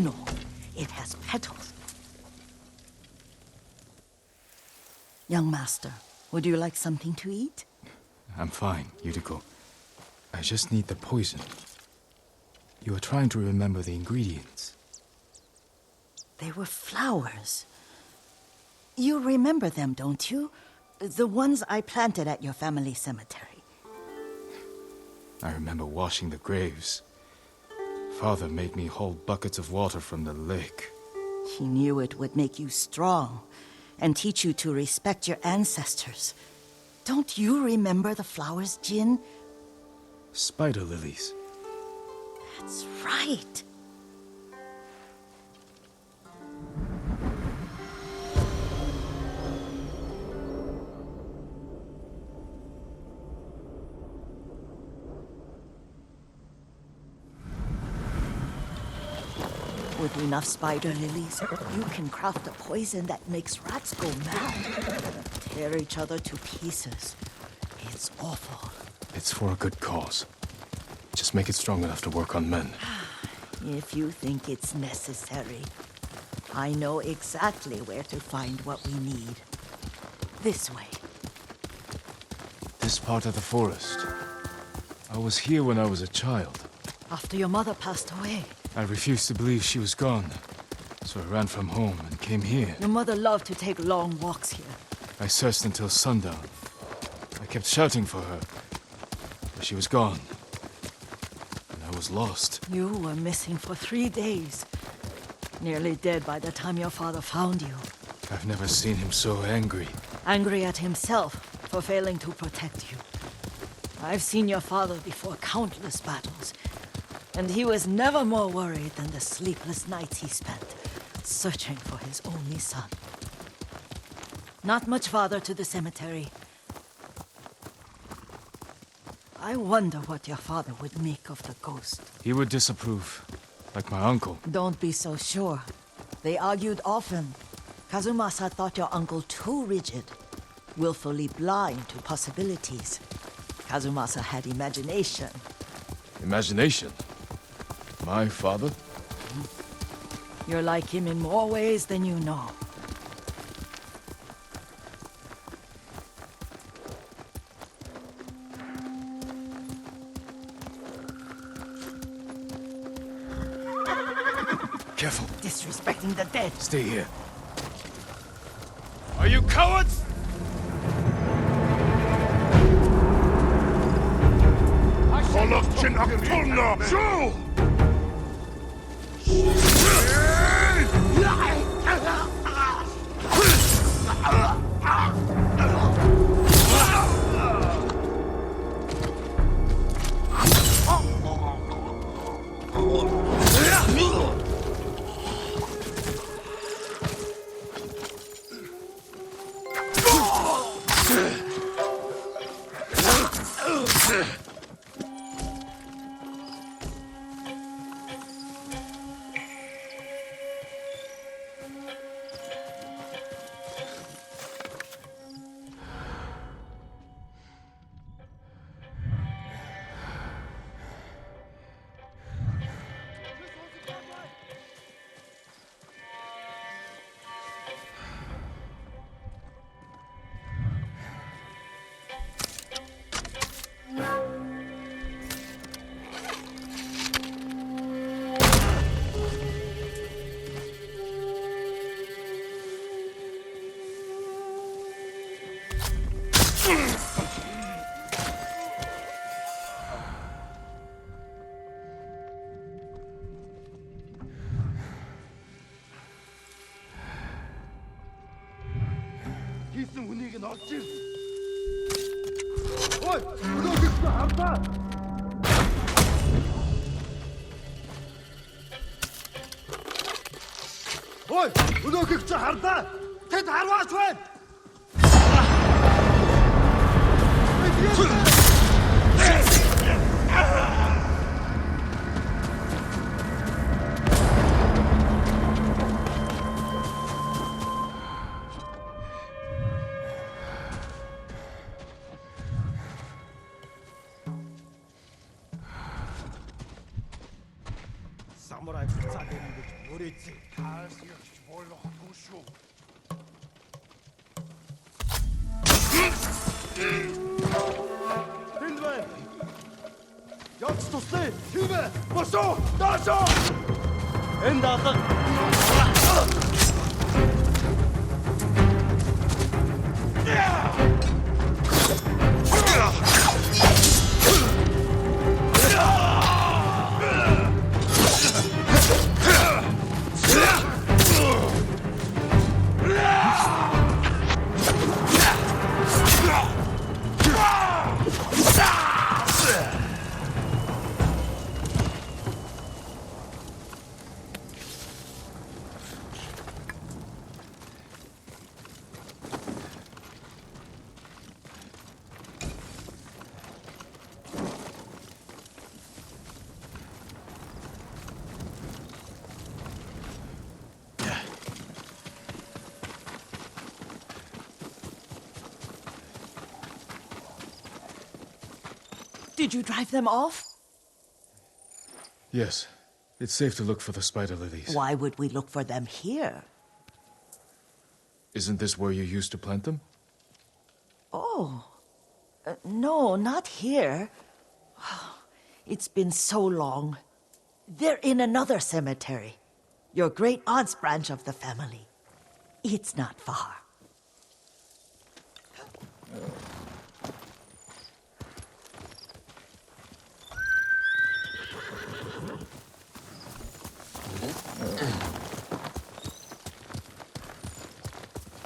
No, it has petals. Young master, would you like something to eat? I'm fine, Yuriko. I just need the poison. You are trying to remember the ingredients. They were flowers. You remember them, don't you? The ones I planted at your family cemetery. I remember washing the graves. Father made me hold buckets of water from the lake. He knew it would make you strong and teach you to respect your ancestors. Don't you remember the flowers, Jin? Spider lilies. That's right. With enough spider lilies, you can craft a poison that makes rats go mad. Tear each other to pieces. It's awful. It's for a good cause. Just make it strong enough to work on men. If you think it's necessary, I know exactly where to find what we need. This way. This part of the forest. I was here when I was a child. After your mother passed away. I refused to believe she was gone, so I ran from home and came here. Your mother loved to take long walks here. I searched until sundown. I kept shouting for her, but she was gone. And I was lost. You were missing for 3 days. Nearly dead by the time your father found you. I've never seen him so angry. Angry at himself for failing to protect you. I've seen your father before countless battles, and he was never more worried than the sleepless nights he spent searching for his only son. Not much farther to the cemetery. I wonder what your father would make of the ghost. He would disapprove, like my uncle. Don't be so sure. They argued often. Kazumasa thought your uncle too rigid, willfully blind to possibilities. Kazumasa had imagination. Imagination? My father? You're like him in more ways than you know. Careful. Disrespecting the dead. Stay here. Are you cowards? Kolokchin Aktulna! Shoo! Хийсэн хүнийг нь олж ир. Ой, өнөөдөр хардаа. Ой, өнөөдөр хардаа. Тэд харваач байна. Самурай буцаад ирнэ гэж мөрөөдсөн. Таас ягч болохгүй шүү. Тэнд байна. Явц туслая. Хивэ. Босоо. Даашаа. Энд алга. Did you drive them off? Yes. It's safe to look for the spider lilies. Why would we look for them here? Isn't this where you used to plant them? Oh. No, not here. It's been so long. They're in another cemetery. Your great aunt's branch of the family. It's not far.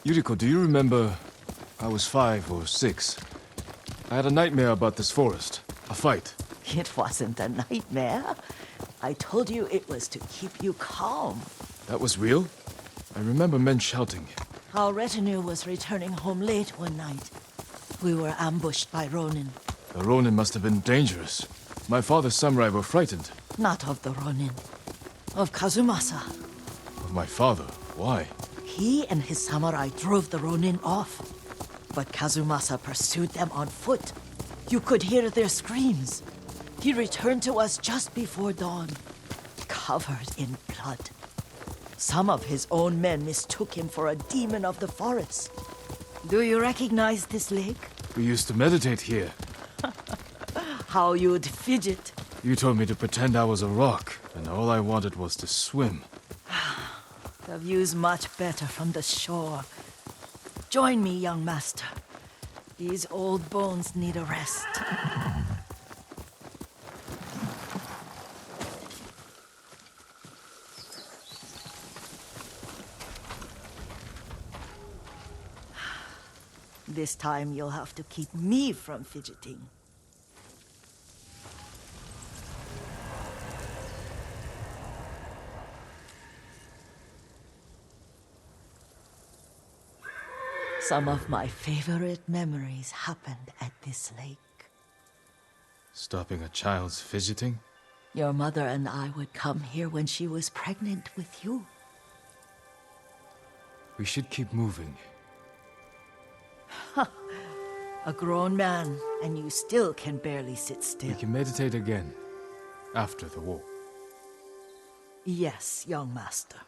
Yuriko, do you remember? I was 5 or 6. I had a nightmare about this forest. A fight. It wasn't a nightmare. I told you it was to keep you calm. That was real? I remember men shouting. Our retinue was returning home late one night. We were ambushed by Ronin. The Ronin must have been dangerous. My father's samurai were frightened. Not of the Ronin. Of Kazumasa. Of my father. Why? He and his samurai drove the Ronin off. But Kazumasa pursued them on foot. You could hear their screams. He returned to us just before dawn, covered in blood. Some of his own men mistook him for a demon of the forest. Do you recognize this lake? We used to meditate here. How you'd fidget. You told me to pretend I was a rock, and all I wanted was to swim. The view's much better from the shore. Join me, young master. These old bones need a rest. This time you'll have to keep me from fidgeting. Some of my favorite memories happened at this lake. Stopping a child's fidgeting? Your mother and I would come here when she was pregnant with you. We should keep moving. A grown man, and you still can barely sit We still. can meditate again. After the war. Yes, young master.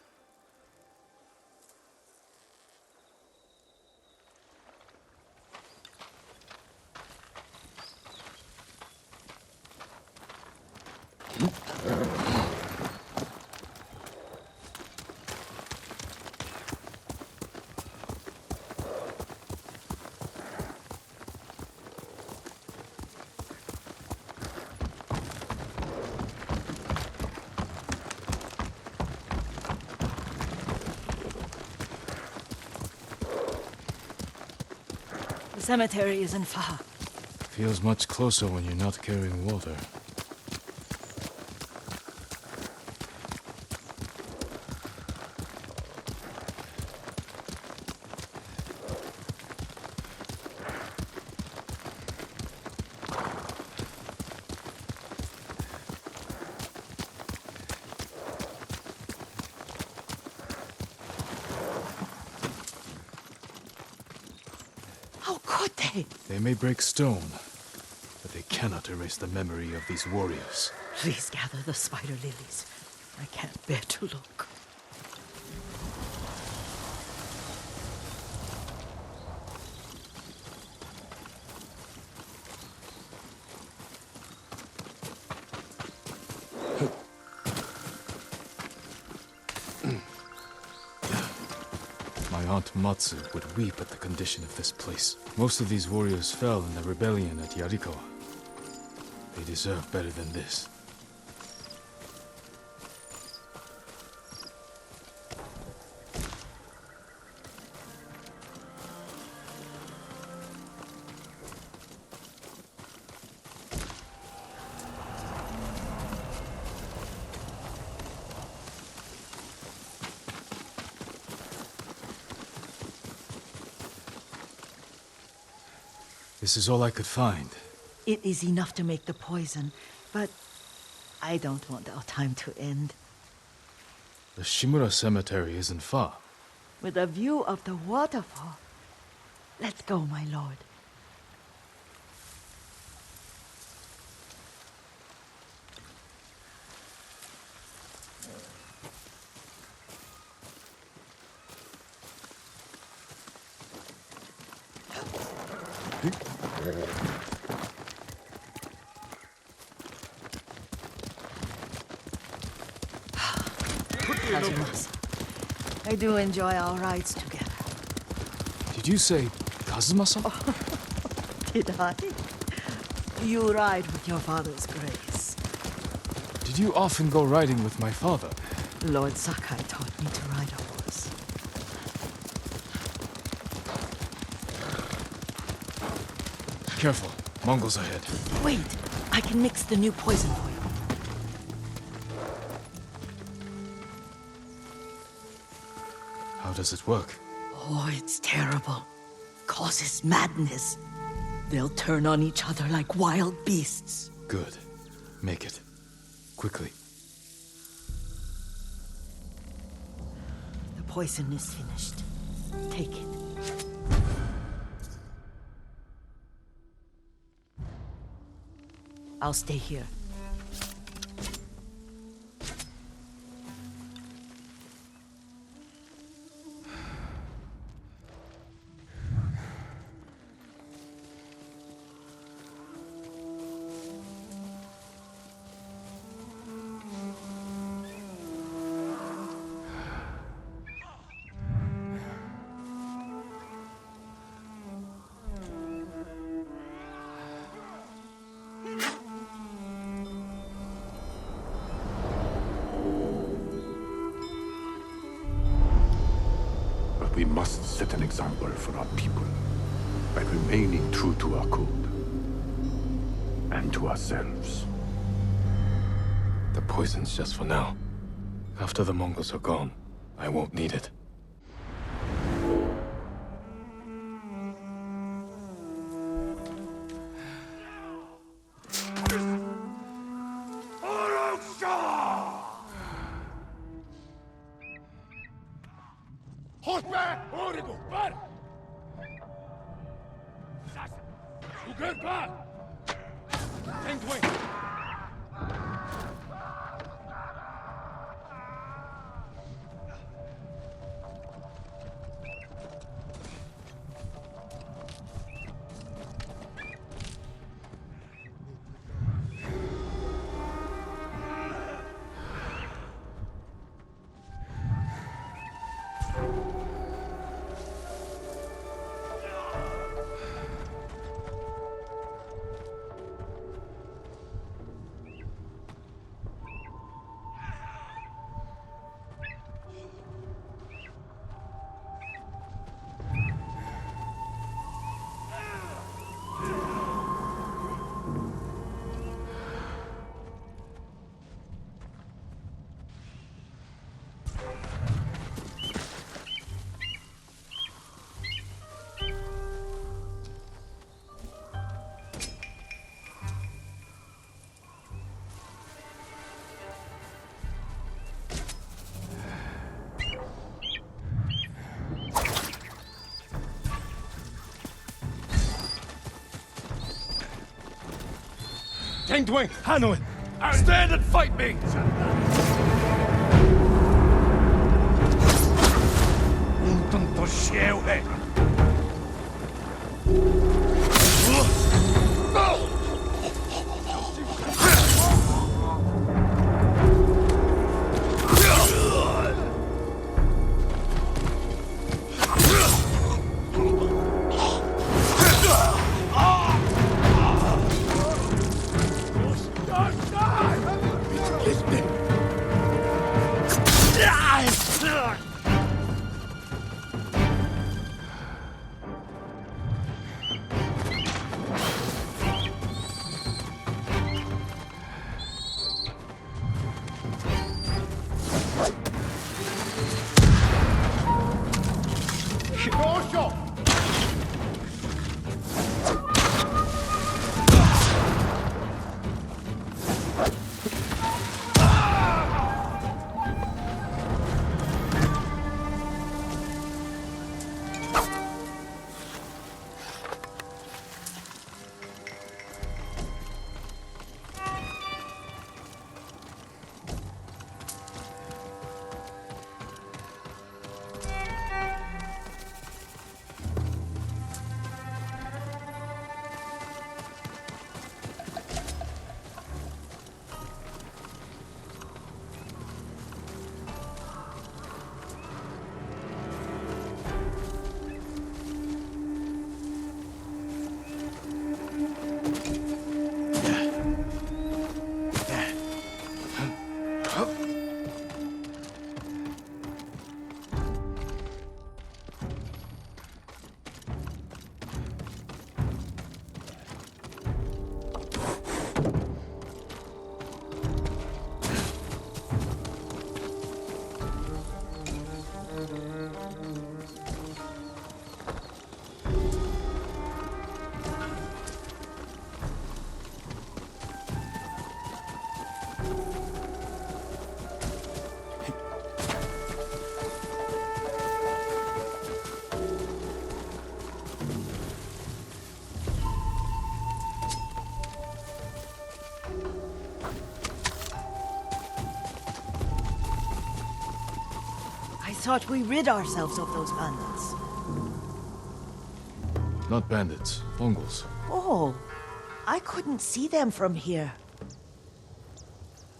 The cemetery isn't far. Feels much closer when you're not carrying water. How could they? They may break stone, but they cannot erase the memory of these warriors. Please gather the spider lilies. I can't bear to look. My aunt Matsu would weep at the condition of this place. Most of these warriors fell in the rebellion at Yuriko. They deserve better than this. This is all I could find. It is enough to make the poison, but I don't want our time to end. The Shimura Cemetery isn't far. With a view of the waterfall. Let's go, my lord. Kazumasa. I do enjoy our rides together. Did you say Kazuma-san? Did I? You ride with your father's grace. Did you often go riding with my father? Lord Sakai taught me to ride a horse. Careful. Mongols ahead. Wait, I can mix the new poison for you. How does it work? Oh, it's terrible. Causes madness. They'll turn on each other like wild beasts. Good. Make it. Quickly. The poison is finished. Take it. I'll stay here. We must set an example for our people by remaining true to our code and to ourselves. The poison's just for now. After the Mongols are gone, I won't need it. Tingdwing, Hanwin, stand and fight me! Thought we rid ourselves of those bandits. Not bandits, Mongols. Oh, I couldn't see them from here.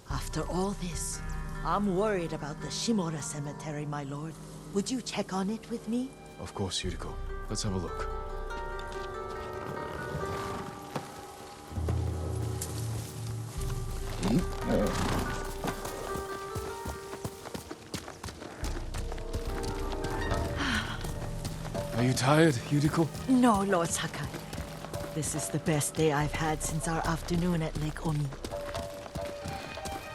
After all this, I'm worried about the Shimura cemetery, my lord. Would you check on it with me? Of course, Yuriko. Let's have a look. Are you tired, Yuriko? No, Lord Sakai. This is the best day I've had since our afternoon at Lake Omi.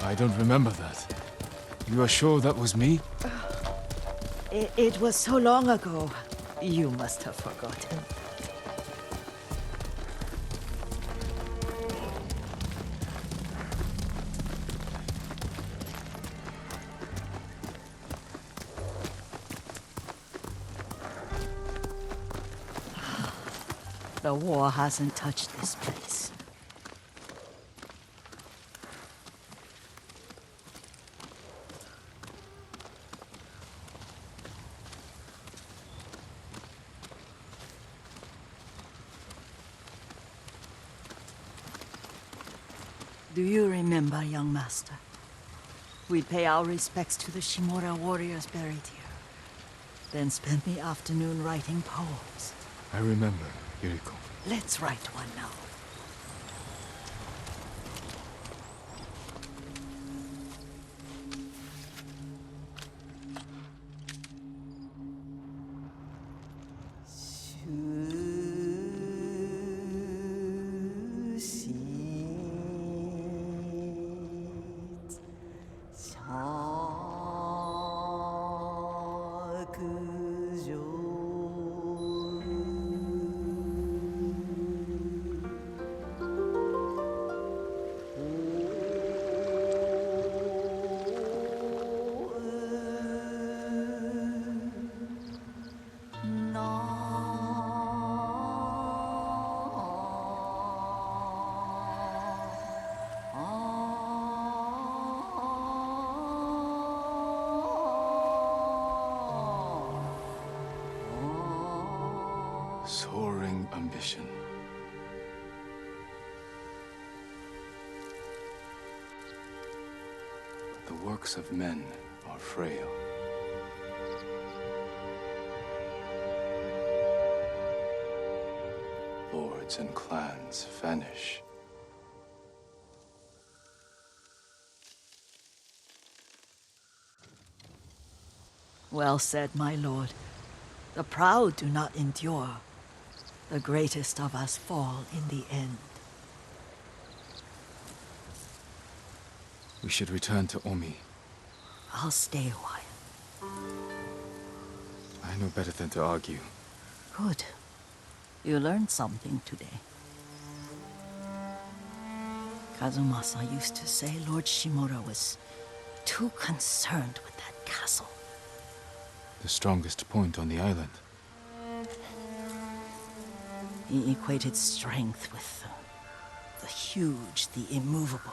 I don't remember that. You are sure that was me? It was so long ago. You must have forgotten. The war hasn't touched this place. Do you remember, young master? We'd pay our respects to the Shimura warriors buried here, then spend the afternoon writing poems. I remember, Yuriko. Let's write one now. Soaring ambition. The works of men are frail. Lords and clans vanish. Well said, my lord. The proud do not endure. The greatest of us fall in the end. We should return to Omi. I'll stay a while. I know better than to argue. Good. You learned something today. Kazumasa used to say Lord Shimura was too concerned with that castle. The strongest point on the island. He equated strength with the huge, the immovable,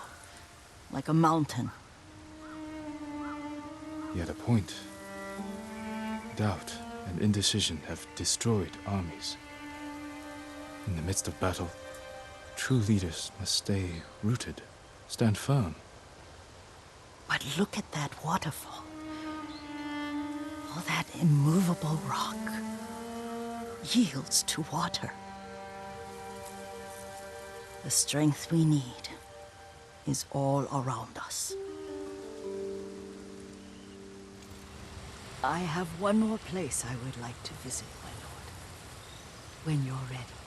like a mountain. He had a point. Doubt and indecision have destroyed armies. In the midst of battle, true leaders must stay rooted, stand firm. But look at that waterfall. All that immovable rock yields to water. The strength we need is all around us. I have one more place I would like to visit, my lord. When you're ready.